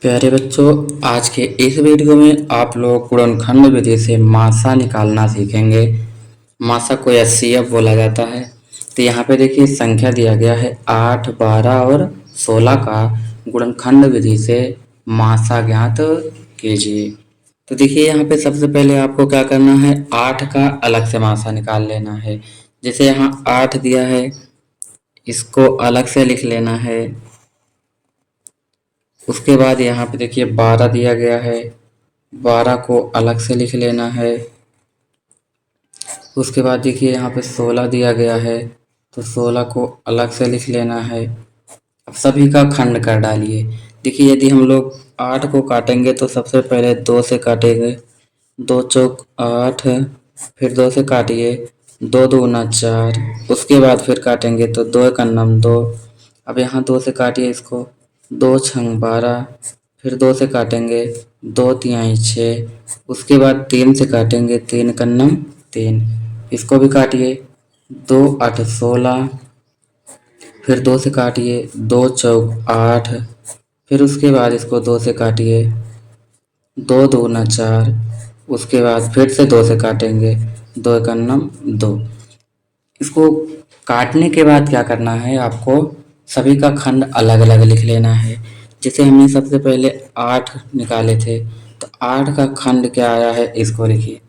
प्यारे बच्चों, आज के इस वीडियो में आप लोग गुणनखंड विधि से मासा निकालना सीखेंगे। मासा को एचसीएफ बोला जाता है। तो यहाँ पे देखिए संख्या दिया गया है 8, 12 और 16 का गुणनखंड विधि से मासा ज्ञात कीजिए। तो देखिए यहाँ पे सबसे पहले आपको क्या करना है, 8 का अलग से मासा निकाल लेना है। जैसे यहाँ 8 दिया है, इसको अलग से लिख लेना है। उसके बाद यहाँ पे देखिए 12 दिया गया है, 12 को अलग से लिख लेना है। उसके बाद देखिए यहाँ पे 16 दिया गया है, तो 16 को अलग से लिख लेना है। अब सभी का खंड कर डालिए। देखिए यदि हम लोग 8 को काटेंगे तो सबसे पहले 2 से काटेंगे, 2 चौक 8, फिर 2 से काटिए, 2 दूना 4। उसके बाद फिर काटेंगे तो 2 का नम 2। अब यहाँ 2 से काटिए इसको, 2 छंग 12, फिर 2 से काटेंगे, 2 तिहाई 6। उसके बाद 3 से काटेंगे, 3 का नम 3। इसको भी काटिए, 2 8 16, फिर 2 से काटिए, 2 चौक 8, फिर उसके बाद इसको 2 से काटिए, 2 दूना 4। उसके बाद फिर से 2 से काटेंगे, 2 का नम 2। इसको काटने के बाद क्या करना है, आपको सभी का खंड अलग अलग लिख लेना है। जैसे हमने सबसे पहले 8 निकाले थे, तो 8 का खंड क्या आया है इसको लिखिए।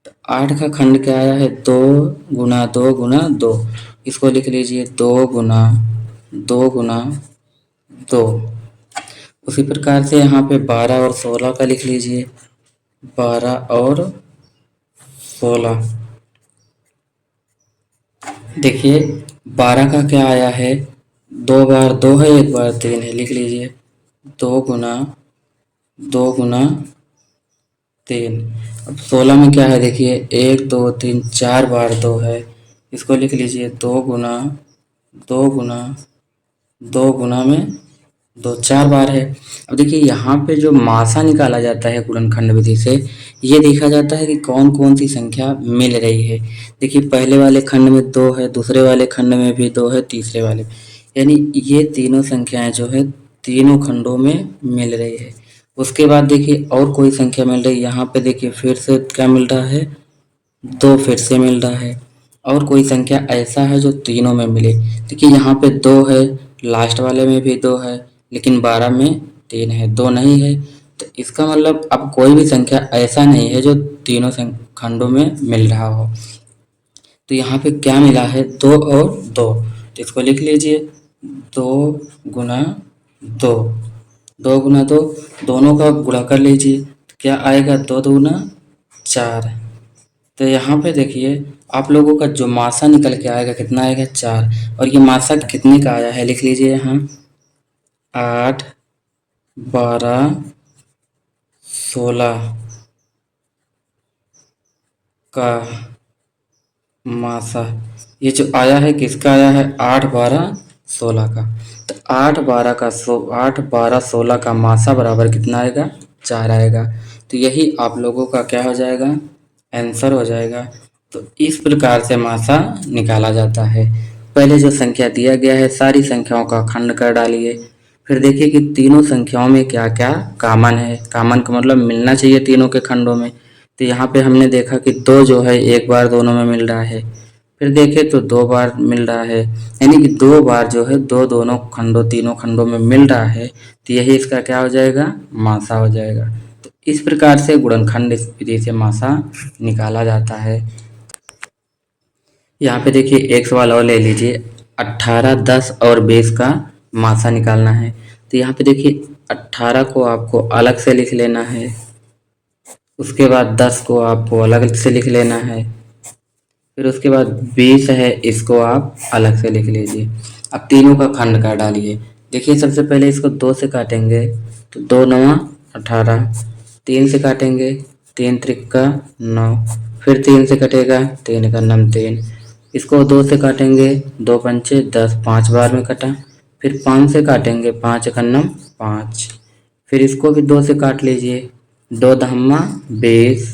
तो 8 का खंड क्या आया है, 2 गुना 2 गुना 2। इसको लिख लीजिए, 2 गुना 2 गुना 2। उसी प्रकार से यहाँ पे 12 और 16 का लिख लीजिए, 12 और 16। देखिए 12 का क्या आया है, 2 बार 2 है, 1 बार 3 है, लिख लीजिए 2 गुना 2 गुना 3। अब 16 में क्या है, देखिए 1 2 3 4 बार 2 है, इसको लिख लीजिए 2 गुना 2 गुना 2 गुना में 2 4 बार है। अब देखिए यहाँ पे जो मासा निकाला जाता है गुणनखंड विधि से, ये देखा जाता है कि कौन कौन सी संख्या मिल रही है। देखिए पहले वाले खंड में 2 है, दूसरे वाले खंड में भी 2 है, तीसरे वाले, यानी ये तीनों संख्याएं जो है तीनों खंडों में मिल रही है। उसके बाद देखिए और कोई संख्या मिल रही है, यहाँ पे देखिए फिर से क्या मिल रहा है, 2 फिर से मिल रहा है। और कोई संख्या ऐसा है जो तीनों में मिले। देखिए यहाँ पे 2 है, लास्ट वाले में भी 2 है, लेकिन 12 में 3 है, 2 नहीं है। तो इसका मतलब अब कोई भी संख्या ऐसा नहीं है जो तीनों खंडों में मिल रहा हो। तो यहाँ पे क्या मिला है, 2 और 2। तो इसको लिख लीजिए, 2 गुना 2, 2 गुना 2, दोनों का गुणा कर लीजिए। तो क्या आएगा, 2 दूना 4। तो यहाँ पे देखिए आप लोगों का जो मासा निकल के आएगा कितना आएगा, 4। और ये मासा कितने का आया है, लिख लीजिए यहाँ 8, 12, 16 का मासा। ये जो आया है किसका आया है, 8, 12, 16 का। तो 8, 12 का 8, 12, 16 का मासा बराबर कितना आएगा, 4 आएगा। तो यही आप लोगों का क्या हो जाएगा, आंसर हो जाएगा। तो इस प्रकार से मासा निकाला जाता है। पहले जो संख्या दिया गया है सारी संख्याओं का खंड कर डालिए, फिर देखिए कि तीनों संख्याओं में क्या क्या कॉमन है। कॉमन का मतलब मिलना चाहिए तीनों के खंडों में। तो यहाँ पे हमने देखा कि 2 जो है 1 बार दोनों में मिल रहा है, फिर देखें तो 2 बार मिल रहा है, यानी कि 2 बार जो है 2 दोनों खंडों तीनों खंडों में मिल रहा है। तो यही इसका क्या हो जाएगा, मासा हो जाएगा। तो इस प्रकार से गुणनखंड विधि से मासा निकाला जाता है। यहाँ पे देखिए एक सवाल और ले लीजिए, 18, 10 और 20 का मासा निकालना है। तो यहाँ पे देखिए 18 को आपको अलग से लिख लेना है, उसके बाद 10 को आपको अलग से लिख लेना है, फिर उसके बाद 20 है, इसको आप अलग से लिख लीजिए। अब तीनों का खंड कर डालिए। देखिए सबसे पहले इसको 2 से काटेंगे तो 2 9 18, 3 से काटेंगे, 3 त्रिका 9, फिर 3 से कटेगा, 3 का नम 3। इसको 2 से काटेंगे, 2 पंचे 10, 5 बार में कटा। फिर 5 से काटेंगे, 5 का नम 5। फिर इसको भी 2 से काट लीजिए, 2 धम्मा 20,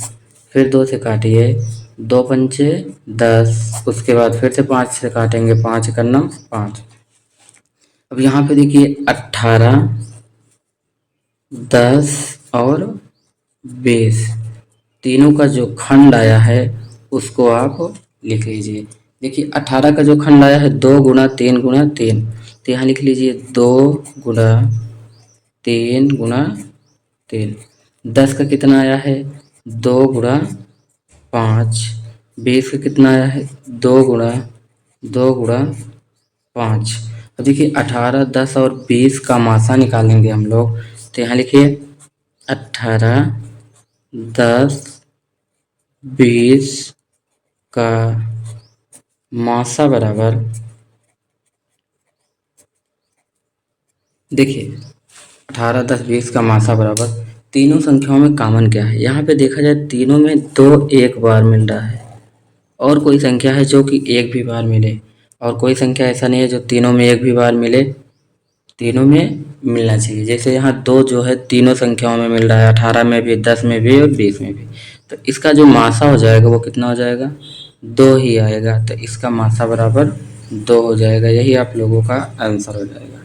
फिर 2 से काटिए, 2 पंचे 10। उसके बाद फिर से 5 से काटेंगे, 5 का नम 5। अब यहाँ पे देखिए 18, 10 और 20 तीनों का जो खंड आया है उसको आप लिख लीजिए। देखिए 18 का जो खंड आया है 2 गुणा 3 गुणा 3, तो यहाँ लिख लीजिए 2 गुणा 3 गुणा 3। 10 का कितना आया है 2 गुणा 5। 20 का कितना आया है 2 गुणा 5। अब देखिए 18, 10 और 20 का मासा निकालेंगे हम लोग, तो यहाँ लिखिए 18, 10, 20 का मासा बराबर, देखिए 18, 10, 20 का मासा बराबर, तीनों संख्याओं में कॉमन क्या है। यहाँ पे देखा जाए तीनों में 2 एक बार मिल रहा है, और कोई संख्या है जो कि एक भी बार मिले, और कोई संख्या ऐसा नहीं है जो तीनों में एक भी बार मिले। तीनों में मिलना चाहिए। जैसे यहाँ 2 जो है तीनों संख्याओं में मिल रहा है, 18 में भी, 10 में भी और 20 में भी। तो इसका जो मासा हो जाएगा वो कितना हो जाएगा 2 ही आएगा, तो इसका मासा बराबर 2 हो जाएगा। यही आप लोगों का आंसर हो जाएगा।